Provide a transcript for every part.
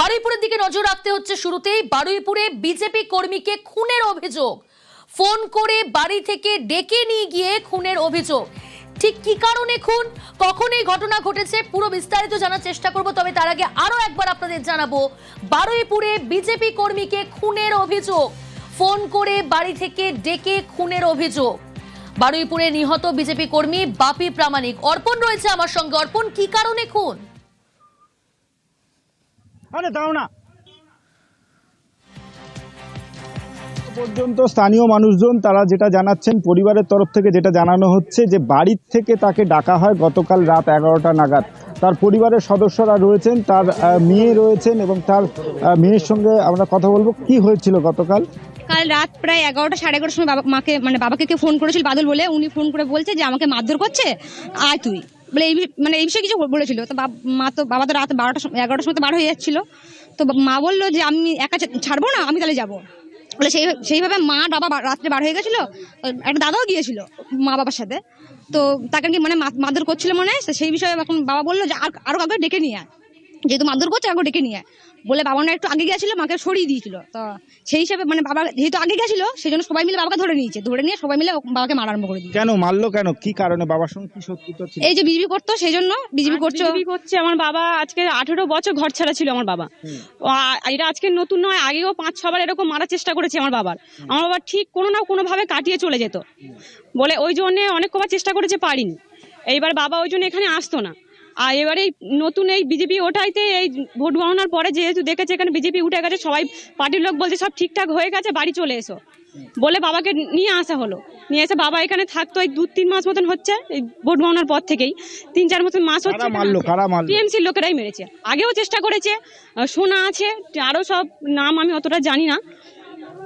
বারুইপুরের দিকে নজর রাখতে হচ্ছে শুরুতেই। বারুইপুরে বিজেপি কর্মীকে খুনের অভিযোগ, ফোন করে বাড়ি থেকে ডেকে নিয়ে গিয়ে খুনের অভিযোগ। ঠিক কি কারণে খুন, কখন এই ঘটনা ঘটেছে, পুরো বিস্তারিত জানার চেষ্টা করব। তবে তার আগে আরো একবার আপনাদের জানাবো, বারুইপুরে বিজেপি কর্মীকে খুনের অভিযোগ, ফোন করে বাড়ি থেকে ডেকে খুনের অভিযোগ। বারুইপুরে নিহত বিজেপি কর্মী বাপি প্রামাণিক। অর্পণ রয়েছে আমার সঙ্গে। অর্পণ, কি কারণে খুন? আরে দাও না পর্যন্ত স্থানীয় মানুষজন তারা যেটা জানাচ্ছেন, পরিবারের তরফ থেকে যেটা জানানো হচ্ছে যে বাড়ির থেকে তাকে ডাকা হয় গতকাল রাত 11টা নাগাদ। তার পরিবারের সদস্যরা রয়েছেন, তার মেয়ে রয়েছেন এবং তার মেয়ের সঙ্গে আমরা কথা বলবো। কি হয়েছিল গতকাল? কাল রাত প্রায় 11টা সাড়ে 11টার সময় মাকে বাবাকে কেউ ফোন করেছিল, বাদল বলে। উনি ফোন করে বলছে যে আমাকে মারধর করছে, আয় তুই বলে এই বিষয়ে কিছু বলেছিল। তো বাবা তো রাত 11টার সময় তো বার হয়ে যাচ্ছিল। তো মা বললো যে আমি একা ছাড়বো না, আমি তাহলে যাবো বলে। সেইভাবে মা বাবা রাত্রে বার হয়ে গেছিল। একটা দাদাও গিয়েছিল মা বাবার সাথে। তো তাকে কি মারধর করছিল মনে হয়। সেই বিষয়ে এখন বাবা বললো যে আরো কাউকে ডেকে নিয়ে আয়, যেহেতু মারধর করছে আগে ডেকে নিয়ে আয় বলে। বাবা না একটু আগে গেছিল, মাকে সরিয়ে দিয়েছিল। তো সেই হিসাবে বাবা যেহেতু আগে গেছিল, সেই জন্য সবাই মিলে বাবাকে ধরে নিয়ে সবাই মিলে বাবাকে মারা আরম্ভ করে দিয়েছে। কেন মারলো, কেন, কি কারণে? বাবার সঙ্গে কি শত্রুতা ছিল? এই যে বিজেপি করতো, সেই জন্য বিজেপি করছে। আমার বাবা আজকে 18 বছর ঘর ছাড়া ছিল। আমার বাবা এটা আজকে নতুন নয়, আগেও 5-6 বার এরকম মারার চেষ্টা করেছে আমার বাবা ঠিক কোনো না কোনো ভাবে কাটিয়ে চলে যেত বলে। ওই জন্য অনেক কবার চেষ্টা করেছে, পারিনি। এইবার বাবা ওই জন্য এখানে আসতো না। আর এবারে নতুন এই বিজেপি ওঠাইতে এই ভোট গণনার পরে যেহেতু দেখেছে এখানে বিজেপি উঠে গেছে, সবাই পার্টির লোক বলছে সব ঠিকঠাক হয়ে গেছে, বাড়ি চলে এসো বলে বাবাকে নিয়ে আসা হলো। নিয়ে এসে বাবা এখানে থাকতো এই 2-3 মাস মতন হচ্ছে, এই ভোট গণনার পর থেকেই 3-4 মাস হচ্ছে। টিএমসির লোকেরাই মেরেছে। আগেও চেষ্টা করেছে, শোনা আছে আরো সব নাম আমি অতটা জানি না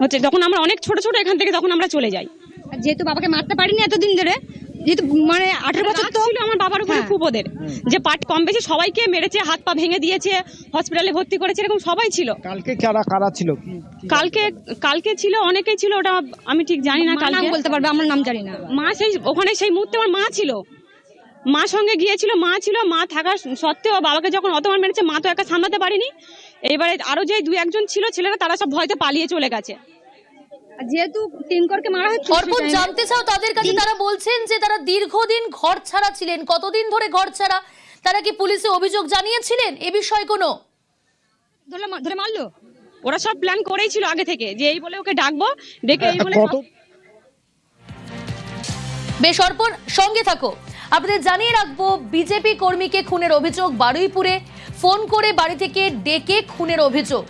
হচ্ছে। যখন আমরা অনেক ছোট ছোট এখান থেকে তখন আমরা চলে যাই। যেহেতু বাবাকে মারতে পারিনি এতদিন ধরে, যেহেতু 18 বছর তো ছিল আমার বাবার উপরে খুব ওদের, যে পাট কম বেশি সবাইকে মেরেছে, হাত পা ভেঙে দিয়েছে, হসপিটালে ভর্তি করেছে, এরকম সবাই ছিল। কালকে কারা ছিল? কালকে ছিল অনেকেই ছিল, ওটা আমি ঠিক জানি না। কালকে বলতে পারবে, আমার নাম জানি না। মা ওখানে সেই মুহূর্তে আমার মা ছিল, মা সঙ্গে গিয়েছিল। মা থাকা সত্ত্বেও বাবাকে যখন অতবার মেরেছে, মা তো একা সামলাতে পারেনি। এবারে আরো যে 2-1 জন ছিল ছেলেরা, তারা সব ভয়তে পালিয়ে চলে গেছে। যেহেতু তিনকরকে মারা হচ্ছে, অর্পণ, জানতে চাও তাদের কাছে, তারা বলছেন যে তারা দীর্ঘদিন ঘর ছাড়া ছিলেন। কতদিন ধরে ঘর ছাড়া? তারা কি পুলিশে অভিযোগ জানিয়েছিলেন এ বিষয়ে? কোনো ধরে মারলো? ওরা সব প্ল্যান করেই ছিল আগে থেকে, যে এই বলে ওকে ডাকবো, ডেকে এই বলে। বেশ অর্পণ, সঙ্গে থাকো। আপনাদের জানিয়ে রাখবো, বিজেপি কর্মীকে খুনের অভিযোগ বারুইপুরে, ফোন করে বাড়ি থেকে ডেকে খুনের অভিযোগ।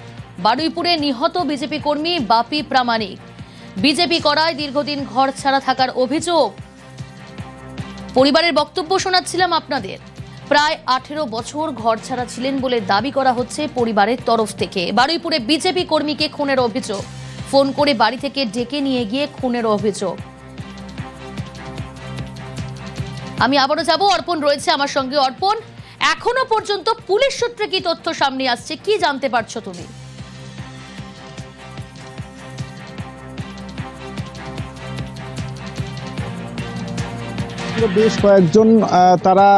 বারুইপুরে নিহত বিজেপি কর্মী বাপি প্রামাণিক। বিজেপি করায় দীর্ঘদিন ঘর ছাড়া থাকার অভিযোগ। পরিবারের বক্তব্য শোনাচ্ছিলাম আপনাদের। প্রায় 18 বছর ঘর ছাড়া ছিলেন বলে দাবি করা হচ্ছে পরিবারের তরফ থেকে। বারুইপুরে বিজেপি কর্মীকে খুনের অভিযোগ, ফোন করে বাড়ি থেকে ডেকে নিয়ে গিয়ে খুনের অভিযোগ। আমি আবারও যাব, অর্পণ রয়েছে আমার সঙ্গে। অর্পণ, এখনো পর্যন্ত পুলিশ সূত্রে কি তথ্য সামনে আসছে, কি জানতে পারছো তুমি? বেশ কয়েকজন তারা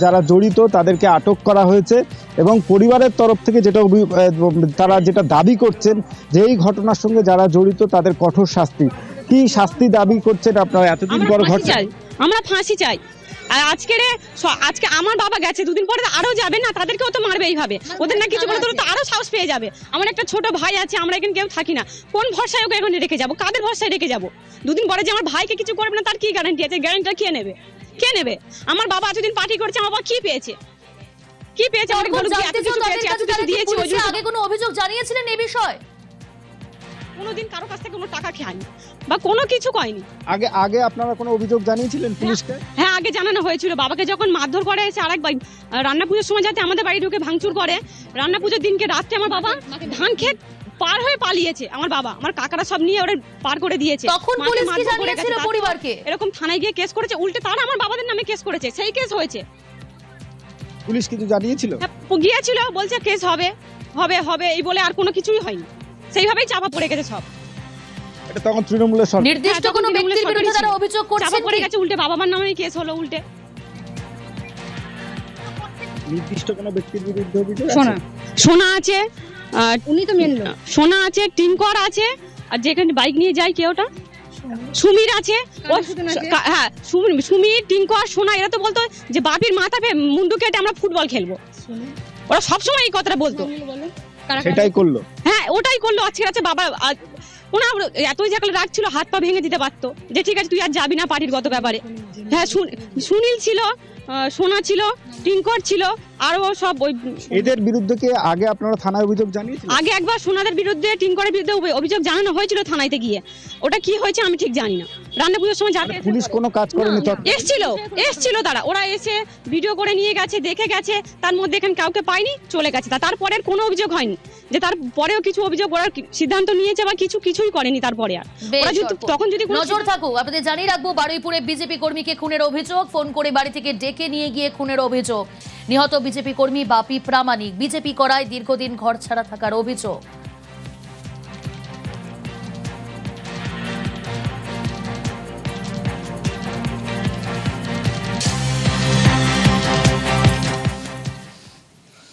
যারা জড়িত তাদেরকে আটক করা হয়েছে এবং পরিবারের তরফ থেকে তারা যেটা দাবি করছেন যে এই ঘটনার সঙ্গে যারা জড়িত তাদের কঠোর শাস্তি। কি শাস্তি দাবি করছেন আপনারা? এতদিন পর ঘটনা, আমরা ফাঁসি চাই। আর আজকে আমার বাবা গেছে, 2 দিন পরে আরো যাবে না, তাদেরকেও তো মারবে এইভাবে। ওদের না কিছু বলে তো আরো সাহস পেয়ে যাবে। আমার একটা ছোট ভাই আছে, আমরা এখানে কেউ থাকি না। কোন ভরসায় ওকে এখানে রেখে যাবো? কাদের ভরসায় রেখে যাবো? 2 দিন পরে যে আমার ভাইকে কিছু করবে না, তার কি গ্যারান্টি আছে? গ্যারান্টিটা কে নেবে? আমার বাবা এতদিন পার্টি করেছে, আমার বাবা কি পেয়েছে? আগে কোনো অভিযোগ জানিয়েছিলেন এই বিষয়ে? কোনোদিন কারো কাছ থেকে কোনো টাকা খায়নি বা কোনো কিছু কয়নি। আগে আপনারা কোনো অভিযোগ জানিয়েছিলেন পুলিশকে? হ্যাঁ, আগে জানানো হয়েছিল। বাবাকে যখন মারধর করে এসে আরেকবার রান্না পুজোর সময় যাতে আমাদের বাড়ি ঢুকে ভাঙচুর করে, রান্না পুজোর দিনকে রাত্রে আমার বাবা ধান খেত পার হয়ে পালিয়েছে। আমার বাবা, আমার কাকারা সব নিয়ে ওরা পার করে দিয়েছে। তখন পুলিশ কি জানিয়েছিল পরিবারকে? এরকম থানায় গিয়ে কেস করেছে, উল্টে তারা আমার বাবাদের নামে কেস করেছে। সেই কেস হয়েছে। পুলিশ কিছু জানিয়েছিল? গিয়েছিল, বলছে কেস হবে এই বলে আর কোনো কিছুই হয়নি। সেইভাবেই চাপা পড়ে গেছে সব। এটা তখন তৃণমূলের সরকার। নির্দিষ্ট কোনো ব্যক্তির বিরুদ্ধে তারা অভিযোগ করছে, চাপা পড়ে গেছে, উল্টে বাবা মার নামে কেস হলো উল্টে। নির্দিষ্ট কোনো ব্যক্তির বিরুদ্ধে অভিযোগ আছে? শোনা সোনা আছে, উনি তো মেন লোক। সোনা আছে, টিঙ্কর আছে, আর যেখানে বাইক নিয়ে যায় কে ওটা সুমির আছে। কালীসুদন আছে। হ্যাঁ সুমির, টিঙ্কর, সোনা এরা তো বলতো যে বাপির মাথা মুন্ডু কেটে আমরা ফুটবল খেলবো। ওরা সবসময় এই কথাটা বলতো। সেটাই করলো। হ্যাঁ ওটাই করলো। আজকে আছে বাবা ওনা এতই যেগুলো রাগ ছিল, হাত পা ভেঙে দিতে পারতো যে ঠিক আছে তুই আর যাবি না পার্টির গত ব্যাপারে। হ্যাঁ সুনীল ছিল, সোনা ছিল, টিঙ্কর ছিল, আরো সব ওই এদের বিরুদ্ধে কি আগে আপনারা থানায় অভিযোগ জানিয়েছিলেন? আগে একবার সোনাদের বিরুদ্ধে, টিঙ্করের বিরুদ্ধে অভিযোগ জানানো হয়েছিল থানাতে গিয়ে। ওটা কি হয়েছে আমি ঠিক জানি না। রান্না পুজোর সময় যাকে পুলিশ কোনো কাজ করেনি? এসছিল তারা, ওরা এসে ভিডিও করে নিয়ে গেছে, দেখে গেছে, তার মধ্যে এখানে কাউকে পাইনি, চলে গেছে। তারপরে আর কোনো অভিযোগ হয়নি যে তারপরেও কিছু অভিযোগ করার সিদ্ধান্ত নিয়েছে বা কিছুই করেনি তারপরে আর। ওরা যদি তখন যদি কোনো নজর থাকুক। আপনাদের জানিয়ে রাখবো, বারুইপুরে বিজেপি কর্মীকে খুনের অভিযোগ, ফোন করে বাড়ি থেকে ডেকে নিয়ে গিয়ে খুনের অভিযোগ। নিহত বিজেপি কর্মী বাপি প্রামাণিক, বিজেপি করায় দীর্ঘদিন ঘর ছাড়া থাকার অভিযোগ।